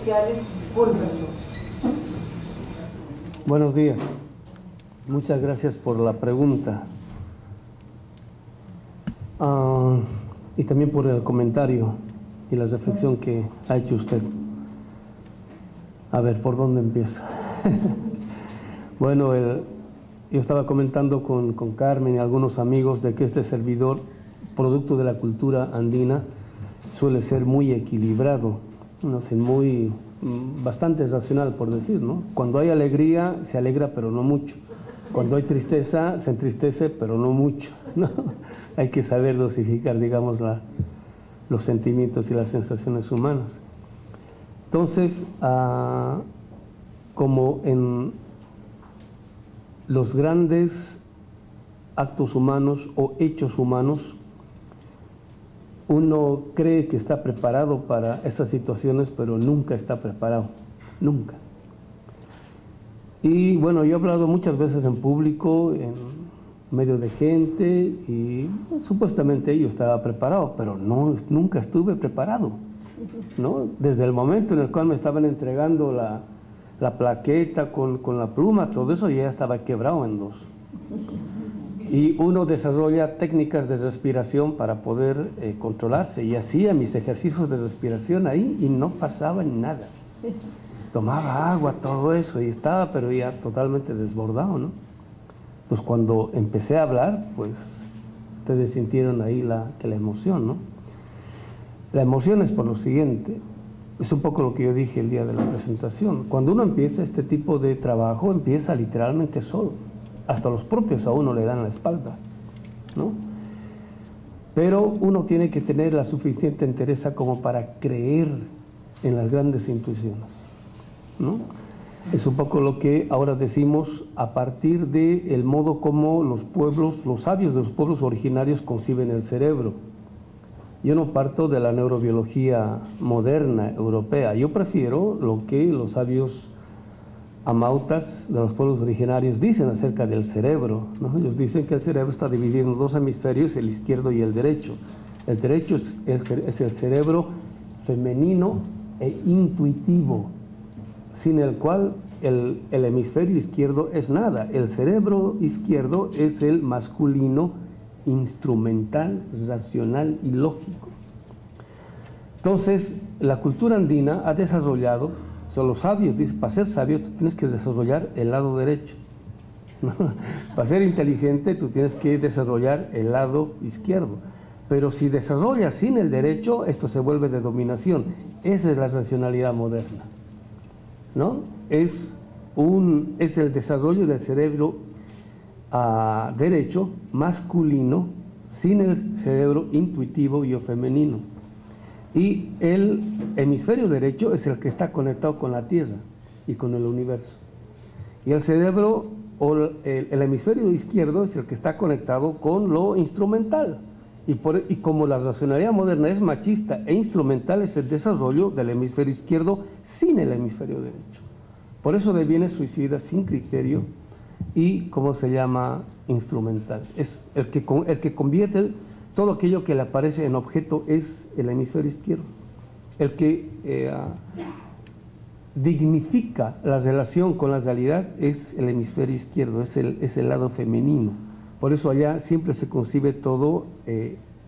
sociales por persona. Buenos días. Muchas gracias por la pregunta. Y también por el comentario y la reflexión que ha hecho usted. A ver, ¿por dónde empieza? Bueno, yo estaba comentando con Carmen y algunos amigos de que este servidor, producto de la cultura andina, suele ser muy equilibrado, no sé, bastante racional, por decir, ¿no? Cuando hay alegría, se alegra, pero no mucho. Cuando hay tristeza, se entristece, pero no mucho, ¿no? Hay que saber dosificar, digamos, los sentimientos y las sensaciones humanas. Entonces, como en los grandes actos humanos o hechos humanos, uno cree que está preparado para esas situaciones, pero nunca está preparado, nunca. Y bueno, yo he hablado muchas veces en público, en medio de gente, y supuestamente yo estaba preparado, pero no, nunca estuve preparado, ¿no? Desde el momento en el cual me estaban entregando la plaqueta con la pluma, todo eso ya estaba quebrado en dos. Y uno desarrolla técnicas de respiración para poder controlarse, y hacía mis ejercicios de respiración ahí y no pasaba nada. Tomaba agua, todo eso, y estaba pero ya totalmente desbordado, ¿no? Entonces cuando empecé a hablar, pues ustedes sintieron ahí la emoción, ¿no? La emoción es por lo siguiente, es un poco lo que yo dije el día de la presentación. Cuando uno empieza este tipo de trabajo, empieza literalmente solo. Hasta los propios a uno le dan la espalda, ¿no? Pero uno tiene que tener la suficiente entereza como para creer en las grandes intuiciones, ¿no? Es un poco lo que ahora decimos a partir del modo como los sabios de los pueblos originarios conciben el cerebro. Yo no parto de la neurobiología moderna europea, yo prefiero lo que los sabios amautas de los pueblos originarios dicen acerca del cerebro, ¿no? Ellos dicen que el cerebro está dividido en dos hemisferios, el izquierdo y el derecho. El derecho es el cerebro femenino e intuitivo, sin el cual el hemisferio izquierdo es nada. El cerebro izquierdo es el masculino, instrumental, racional y lógico. Entonces, la cultura andina ha desarrollado, son los sabios, dicen, para ser sabio tú tienes que desarrollar el lado derecho, ¿no? Para ser inteligente tú tienes que desarrollar el lado izquierdo, pero si desarrollas sin el derecho, esto se vuelve de dominación. Esa es la racionalidad moderna, ¿no? Es el desarrollo del cerebro derecho, masculino, sin el cerebro intuitivo y o femenino. Y el hemisferio derecho es el que está conectado con la Tierra y con el universo. Y el cerebro, o el hemisferio izquierdo, es el que está conectado con lo instrumental. Y como la racionalidad moderna es machista e instrumental, es el desarrollo del hemisferio izquierdo sin el hemisferio derecho. Por eso deviene suicida, sin criterio y, ¿cómo se llama?, instrumental. Es el que convierte todo aquello que le aparece en objeto, es el hemisferio izquierdo. El que dignifica la relación con la realidad es el hemisferio izquierdo, es el lado femenino. Por eso allá siempre se concibe todo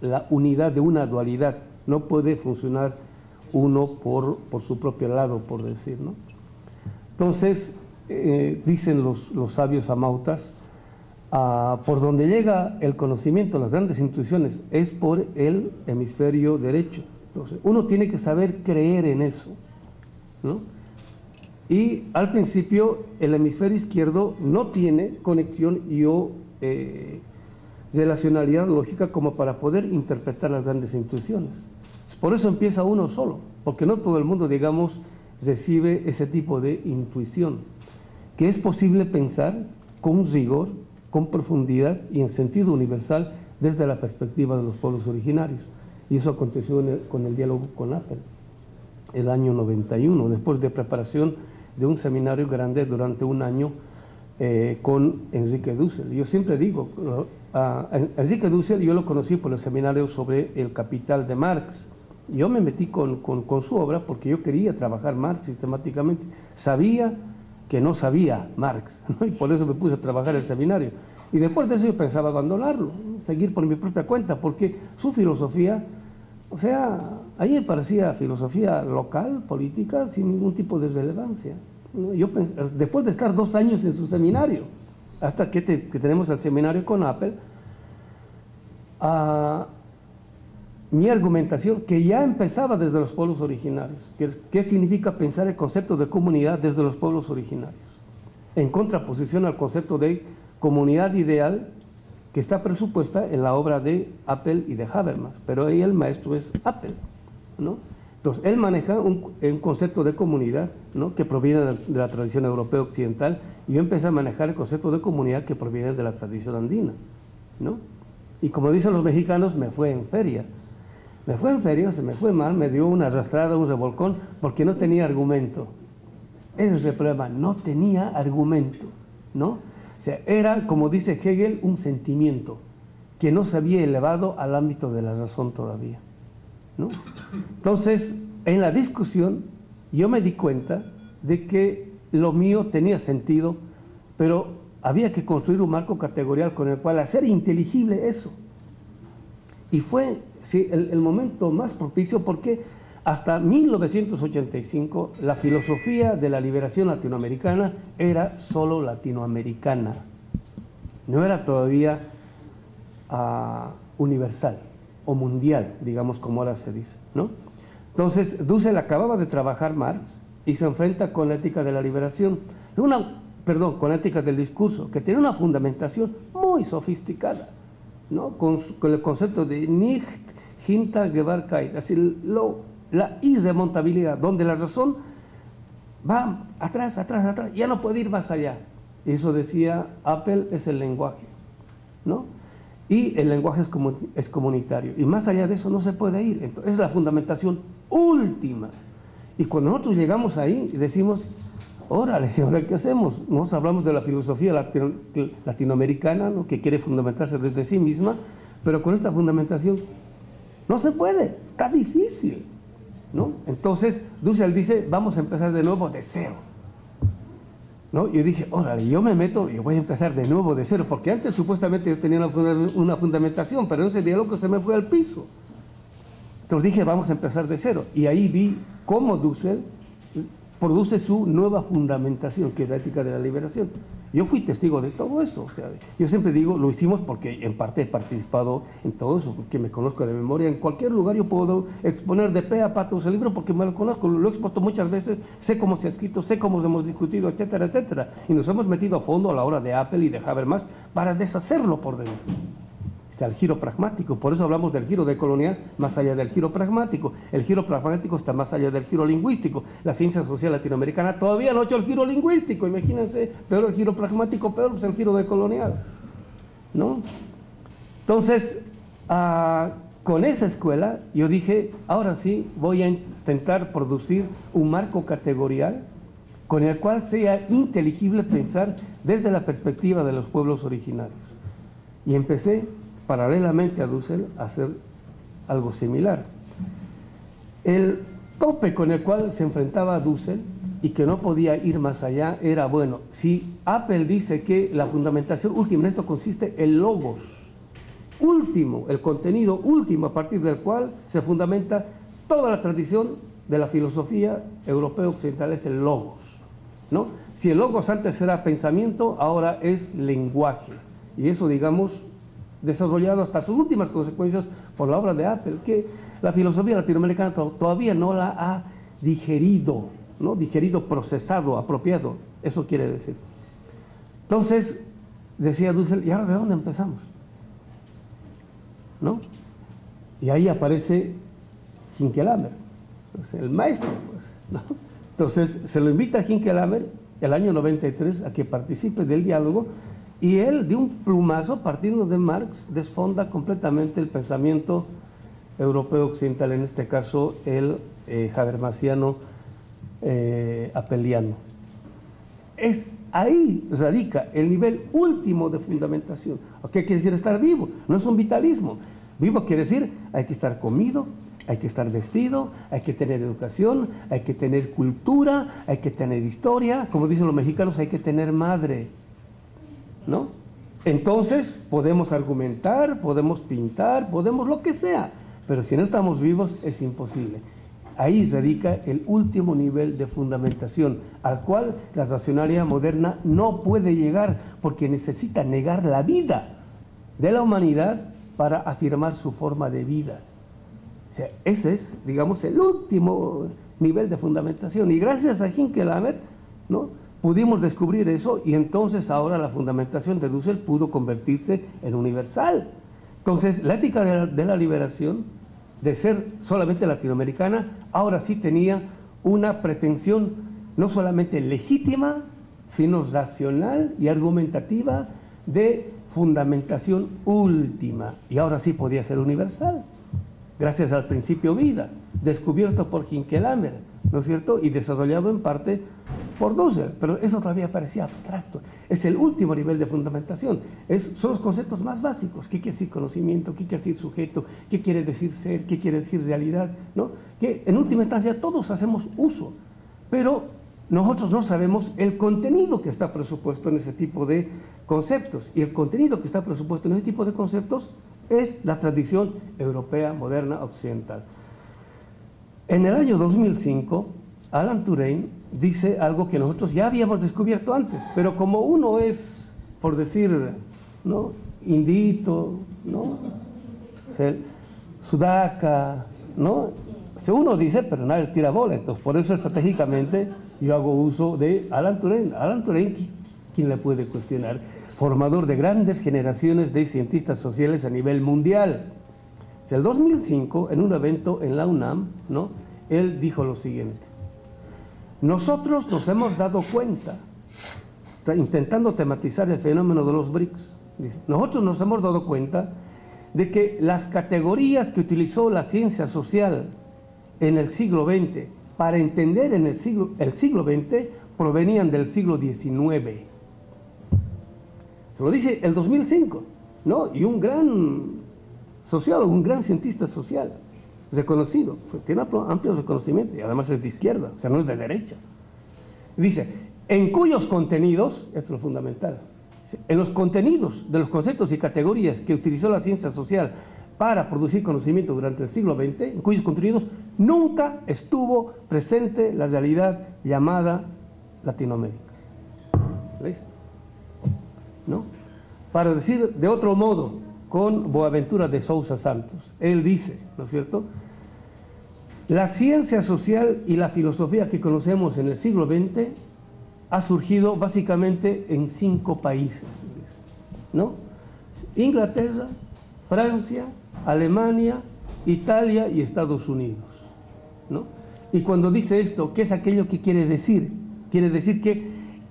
la unidad de una dualidad. No puede funcionar uno por su propio lado, por decir, ¿no? Entonces, dicen los sabios amautas, por donde llega el conocimiento, las grandes intuiciones, es por el hemisferio derecho. Entonces, uno tiene que saber creer en eso, ¿no? Y al principio el hemisferio izquierdo no tiene conexión o relacionalidad lógica como para poder interpretar las grandes intuiciones. Por eso empieza uno solo, porque no todo el mundo, digamos, recibe ese tipo de intuición, que es posible pensar con rigor, con profundidad y en sentido universal desde la perspectiva de los pueblos originarios. Y eso aconteció con el diálogo con Apple, el año 91, después de preparación de un seminario grande durante un año con Enrique Dussel. Yo siempre digo, Enrique Dussel yo lo conocí por el seminario sobre el Capital de Marx, Yo me metí con su obra porque yo quería trabajar Marx sistemáticamente. Sabía que no sabía Marx, ¿no? Y por eso me puse a trabajar en el seminario. Y después de eso yo pensaba abandonarlo, seguir por mi propia cuenta, porque su filosofía, o sea, ahí me parecía filosofía local, política, sin ningún tipo de relevancia, ¿no? Yo después de estar 2 años en su seminario, hasta que tenemos el seminario con Apple, mi argumentación, que ya empezaba desde los pueblos originarios, ¿qué significa pensar el concepto de comunidad desde los pueblos originarios? En contraposición al concepto de comunidad ideal que está presupuesta en la obra de Apple y de Habermas, pero ahí el maestro es Apple, ¿no? Entonces, él maneja un concepto de comunidad, ¿no?, que proviene de la tradición europea occidental, y yo empecé a manejar el concepto de comunidad que proviene de la tradición andina, ¿no? Y como dicen los mexicanos, me fue en feria. Me fue en feria, se me fue mal, me dio una arrastrada, un revolcón, porque no tenía argumento. Ese es el problema, no tenía argumento, ¿no? O sea, era, como dice Hegel, un sentimiento que no se había elevado al ámbito de la razón todavía, ¿no? Entonces, en la discusión, yo me di cuenta de que lo mío tenía sentido, pero había que construir un marco categorial con el cual hacer inteligible eso. Y fue, sí, el momento más propicio, porque hasta 1985 la filosofía de la liberación latinoamericana era solo latinoamericana, no era todavía universal o mundial, digamos, como ahora se dice, ¿no? Entonces Dussel acababa de trabajar Marx y se enfrenta con la ética de la liberación, con la ética del discurso, que tiene una fundamentación muy sofisticada, ¿no? Con el concepto de nicht hintergebarkeit, así la irremontabilidad, donde la razón va atrás, ya no puede ir más allá. Eso decía Apple, es el lenguaje, ¿no? Y el lenguaje es comunitario, y más allá de eso no se puede ir. Entonces, es la fundamentación última. Y cuando nosotros llegamos ahí y decimos, órale, ¿ahora qué hacemos? Nosotros hablamos de la filosofía latinoamericana, ¿no?, que quiere fundamentarse desde sí misma, pero con esta fundamentación no se puede, está difícil, ¿no? Entonces Dussel dice, vamos a empezar de nuevo de cero, ¿no? Yo dije, órale, yo me meto y voy a empezar de nuevo de cero, porque antes supuestamente yo tenía una fundamentación, pero en ese diálogo se me fue al piso. Entonces dije, vamos a empezar de cero, y ahí vi cómo Dussel produce su nueva fundamentación, que es la ética de la liberación. Yo fui testigo de todo eso, o sea, yo siempre digo, lo hicimos porque en parte he participado en todo eso, porque me conozco de memoria. En cualquier lugar yo puedo exponer de pe a pa ese libro porque me lo conozco, lo he expuesto muchas veces, sé cómo se ha escrito, sé cómo hemos discutido, etcétera, etcétera. Y nos hemos metido a fondo a la hora de Apple y de Habermas para deshacerlo por dentro. O sea, el giro pragmático, por eso hablamos del giro decolonial más allá del giro pragmático. El giro pragmático está más allá del giro lingüístico. La ciencia social latinoamericana todavía no ha hecho el giro lingüístico, imagínense, peor el giro pragmático, peor pues el giro decolonial, ¿no? Entonces, con esa escuela yo dije, ahora sí voy a intentar producir un marco categorial con el cual sea inteligible pensar desde la perspectiva de los pueblos originarios. Y empecé, paralelamente a Dussel, a hacer algo similar. El tope con el cual se enfrentaba Dussel y que no podía ir más allá era, bueno, si Apple dice que la fundamentación última en esto consiste el logos último, el contenido último a partir del cual se fundamenta toda la tradición de la filosofía europea occidental, es el logos, ¿no? Si el logos antes era pensamiento, ahora es lenguaje, y eso, digamos, desarrollado hasta sus últimas consecuencias por la obra de Apple, que la filosofía latinoamericana todavía no la ha digerido, ¿no? Digerido, procesado, apropiado, eso quiere decir. Entonces, decía Dussel, ¿y ahora de dónde empezamos? ¿No? Y ahí aparece Hinckelhammer, pues, el maestro, pues, ¿no? Entonces, se lo invita a Hinckelhammer el año 93 a que participe del diálogo. Y él, de un plumazo, partiendo de Marx, desfonda completamente el pensamiento europeo occidental, en este caso el habermasiano apeliano. Ahí radica el nivel último de fundamentación. ¿Qué quiere decir estar vivo? No es un vitalismo. Vivo quiere decir, hay que estar comido, Hay que estar vestido, hay que tener educación, hay que tener cultura, hay que tener historia. Como dicen los mexicanos, hay que tener madre, ¿no? Entonces podemos argumentar, podemos pintar, podemos lo que sea, pero si no estamos vivos es imposible. Ahí radica el último nivel de fundamentación, al cual la racionalidad moderna no puede llegar, porque necesita negar la vida de la humanidad para afirmar su forma de vida. O sea, ese es, digamos, el último nivel de fundamentación. Y gracias a Hinkelhammer, ¿no?, pudimos descubrir eso, y entonces ahora la fundamentación de Dussel pudo convertirse en universal. Entonces, la ética de la liberación, de ser solamente latinoamericana, ahora sí tenía una pretensión no solamente legítima, sino racional y argumentativa de fundamentación última. Y ahora sí podía ser universal, gracias al principio vida, descubierto por Hinkelhammer, ¿no es cierto?, y desarrollado en parte por Dussel, pero eso todavía parecía abstracto. Es el último nivel de fundamentación, son los conceptos más básicos. ¿Qué quiere decir conocimiento? ¿Qué quiere decir sujeto? ¿Qué quiere decir ser? ¿Qué quiere decir realidad? ¿No? Que en última instancia todos hacemos uso, pero nosotros no sabemos el contenido que está presupuesto en ese tipo de conceptos, y el contenido que está presupuesto en ese tipo de conceptos es la tradición europea moderna occidental. En el año 2005, Alan Turing dice algo que nosotros ya habíamos descubierto antes, pero como uno es, por decir, ¿no?, indito, ¿no?, sudaca, ¿no?, uno dice, pero nadie tira bola. Entonces, por eso estratégicamente yo hago uso de Alan Turing. Alan Turing, ¿quién le puede cuestionar? Formador de grandes generaciones de cientistas sociales a nivel mundial. En el 2005, en un evento en la UNAM, ¿no?, él dijo lo siguiente: nosotros nos hemos dado cuenta, está intentando tematizar el fenómeno de los BRICS, dice, nosotros nos hemos dado cuenta de que las categorías que utilizó la ciencia social en el siglo XX para entender en el siglo XX provenían del siglo XIX. Se lo dice el 2005, ¿no? Y un gran sociólogo, un gran cientista social, reconocido, pues tiene amplio reconocimiento y además es de izquierda, o sea, no es de derecha. Dice, en cuyos contenidos, esto es lo fundamental, en los contenidos de los conceptos y categorías que utilizó la ciencia social para producir conocimiento durante el siglo XX, en cuyos contenidos nunca estuvo presente la realidad llamada Latinoamérica. ¿Listo? ¿No? Para decir de otro modo, con Boaventura de Sousa Santos, él dice, ¿no es cierto?, la ciencia social y la filosofía que conocemos en el siglo XX ha surgido básicamente en 5 países, ¿no? Inglaterra, Francia, Alemania, Italia y Estados Unidos, ¿no? Y cuando dice esto, ¿qué es aquello que quiere decir? Quiere decir que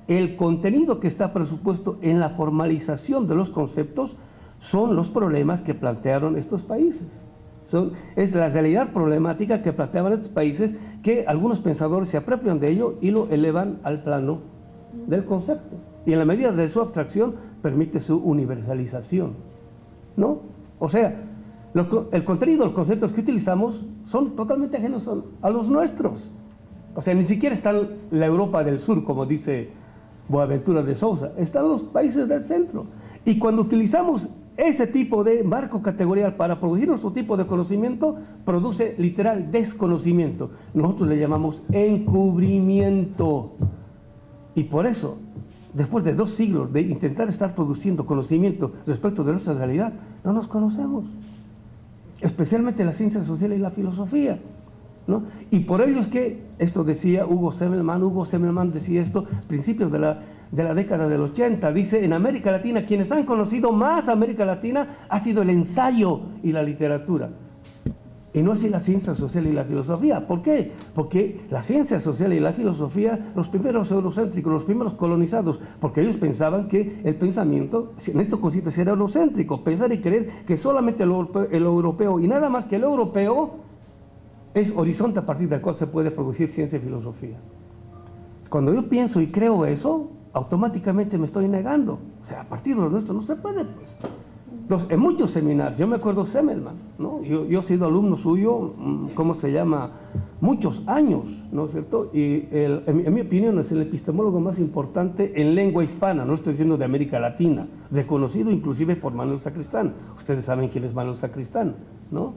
el contenido que está presupuesto en la formalización de los conceptos son los problemas que plantearon estos países. Es la realidad problemática que planteaban estos países, que algunos pensadores se apropian de ello y lo elevan al plano del concepto. Y en la medida de su abstracción permite su universalización, ¿no? O sea, el contenido de los conceptos que utilizamos son totalmente ajenos a los nuestros. O sea, ni siquiera está la Europa del Sur, como dice Boaventura de Sousa, están los países del centro. Y cuando utilizamos ese tipo de marco categorial para producir nuestro tipo de conocimiento, produce literal desconocimiento. Nosotros le llamamos encubrimiento. Y por eso, después de 2 siglos de intentar estar produciendo conocimiento respecto de nuestra realidad, no nos conocemos. Especialmente la ciencia social y la filosofía, ¿no? Y por ello es que, esto decía Hugo Semmelmann decía esto, principios de la década del 80, dice, en América Latina, quienes han conocido más América Latina ha sido el ensayo y la literatura, y no así la ciencia social y la filosofía. ¿Por qué? Porque la ciencia social y la filosofía, los primeros eurocéntricos, los primeros colonizados, porque ellos pensaban que el pensamiento, en esto consiste en ser eurocéntrico, pensar y creer que solamente el europeo y nada más que el europeo es horizonte a partir del cual se puede producir ciencia y filosofía. Cuando yo pienso y creo eso, automáticamente me estoy negando. O sea, a partir de lo nuestro no se puede, pues. Entonces, en muchos seminarios, yo me acuerdo Semmelman, ¿no? Yo he sido alumno suyo, ¿cómo se llama? Muchos años, ¿no es cierto? Y en mi opinión es el epistemólogo más importante en lengua hispana, no estoy diciendo de América Latina, reconocido inclusive por Manuel Sacristán. Ustedes saben quién es Manuel Sacristán, ¿no?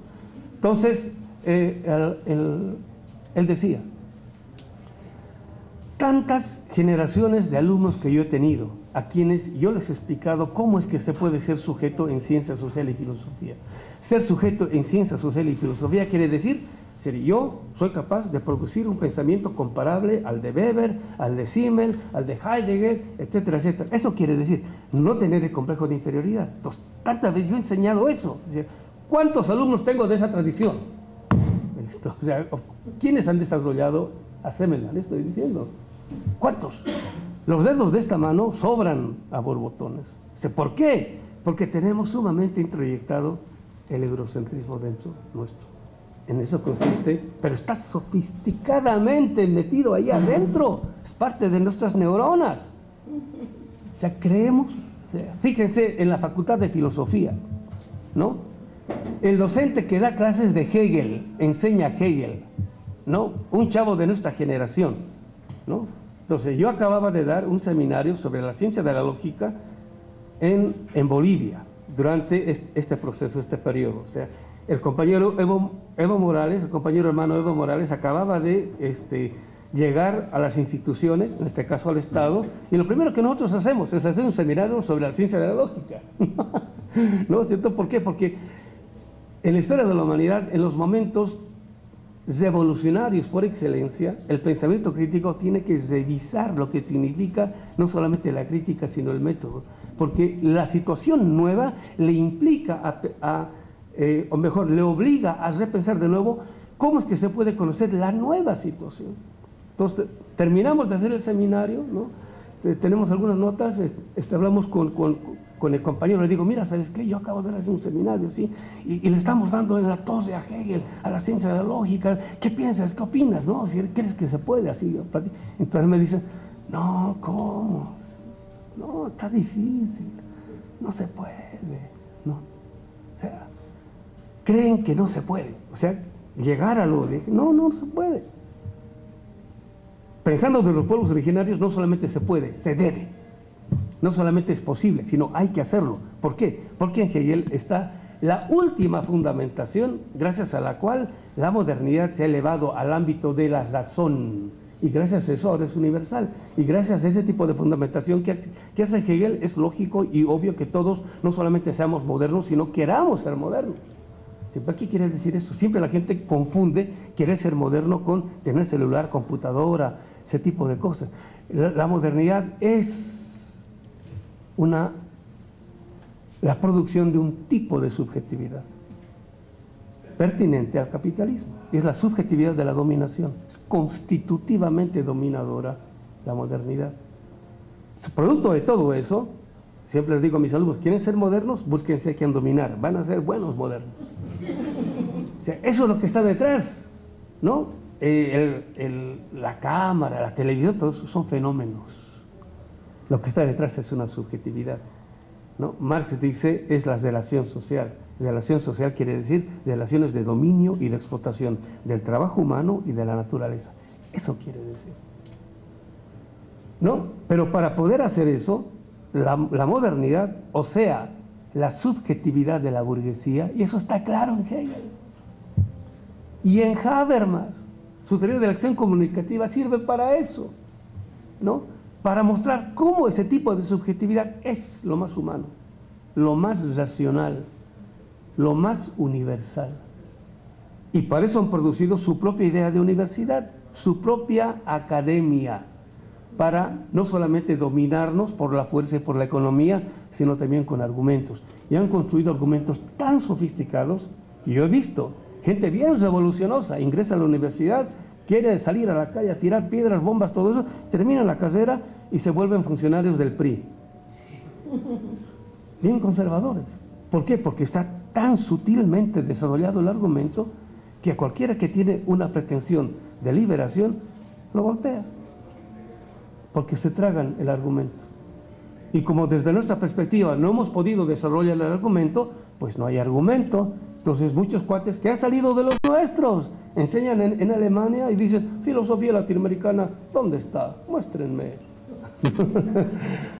Entonces, él decía, tantas generaciones de alumnos que yo he tenido, a quienes yo les he explicado cómo es que se puede ser sujeto en ciencia social y filosofía. Ser sujeto en ciencia social y filosofía quiere decir, yo soy capaz de producir un pensamiento comparable al de Weber, al de Simmel, al de Heidegger, etcétera, etcétera. Eso quiere decir no tener el complejo de inferioridad. Entonces, tantas veces yo he enseñado eso. ¿Cuántos alumnos tengo de esa tradición? O sea, ¿quiénes han desarrollado a Semmelman? Estoy diciendo. ¿Cuántos? Los dedos de esta mano sobran a borbotones. ¿Por qué? Porque tenemos sumamente introyectado el eurocentrismo dentro nuestro. En eso consiste, pero está sofisticadamente metido ahí adentro. Es parte de nuestras neuronas. O sea, creemos. O sea, fíjense en la Facultad de Filosofía, ¿no? El docente que da clases de Hegel, enseña Hegel, ¿no? Un chavo de nuestra generación, ¿no? Entonces, yo acababa de dar un seminario sobre la ciencia de la lógica en Bolivia, durante este proceso, este periodo. O sea, el compañero Evo Morales, el compañero hermano Evo Morales, acababa de llegar a las instituciones, en este caso al Estado, y lo primero que nosotros hacemos es hacer un seminario sobre la ciencia de la lógica. ¿No es cierto? ¿Por qué? Porque en la historia de la humanidad, en los momentos revolucionarios por excelencia, el pensamiento crítico tiene que revisar lo que significa no solamente la crítica, sino el método, porque la situación nueva le implica o mejor, le obliga a repensar de nuevo cómo es que se puede conocer la nueva situación. Entonces, terminamos de hacer el seminario, ¿no? Tenemos algunas notas, hablamos con el compañero, le digo, mira, ¿sabes qué? Yo acabo de hacer un seminario, ¿sí? Y le estamos dando en la torre a Hegel, a la ciencia de la lógica. ¿Qué piensas? ¿Qué opinas? ¿No? Si ¿crees que se puede así? Entonces me dicen, no, ¿cómo? No, está difícil, no se puede, ¿no? O sea, creen que no se puede. O sea, llegar a lo de, no se puede. Pensando de los pueblos originarios, no solamente se puede, se debe. No solamente es posible, sino hay que hacerlo. ¿Por qué? Porque en Hegel está la última fundamentación, gracias a la cual la modernidad se ha elevado al ámbito de la razón. Y gracias a eso ahora es universal. Y gracias a ese tipo de fundamentación que hace Hegel, es lógico y obvio que todos no solamente seamos modernos, sino queramos ser modernos. ¿Qué quiere decir eso? Siempre la gente confunde querer ser moderno con tener celular, computadora, ese tipo de cosas. La modernidad es la producción de un tipo de subjetividad pertinente al capitalismo. Y es la subjetividad de la dominación. Es constitutivamente dominadora la modernidad. Producto de todo eso, siempre les digo a mis alumnos, ¿quieren ser modernos? Búsquense a quien dominar. Van a ser buenos modernos. O sea, eso es lo que está detrás, ¿no? La cámara, la televisión, todos son fenómenos. Lo que está detrás es una subjetividad, ¿no? Marx dice, es la relación social. Relación social quiere decir relaciones de dominio y de explotación del trabajo humano y de la naturaleza. Eso quiere decir, ¿no? Pero para poder hacer eso, la modernidad, o sea, la subjetividad de la burguesía, y eso está claro en Hegel. Y en Habermas, su teoría de la acción comunicativa sirve para eso, ¿no? Para mostrar cómo ese tipo de subjetividad es lo más humano, lo más racional, lo más universal. Y para eso han producido su propia idea de universidad, su propia academia, para no solamente dominarnos por la fuerza y por la economía, sino también con argumentos. Y han construido argumentos tan sofisticados, y yo he visto gente bien revolucionosa, ingresa a la universidad, quiere salir a la calle a tirar piedras, bombas, todo eso, termina la carrera y se vuelven funcionarios del PRI. Bien conservadores. ¿Por qué? Porque está tan sutilmente desarrollado el argumento que a cualquiera que tiene una pretensión de liberación, lo voltea. Porque se tragan el argumento. Y como desde nuestra perspectiva no hemos podido desarrollar el argumento, pues no hay argumento. Entonces muchos cuates que han salido de los nuestros enseñan en Alemania y dicen, filosofía latinoamericana, ¿dónde está? Muéstrenme.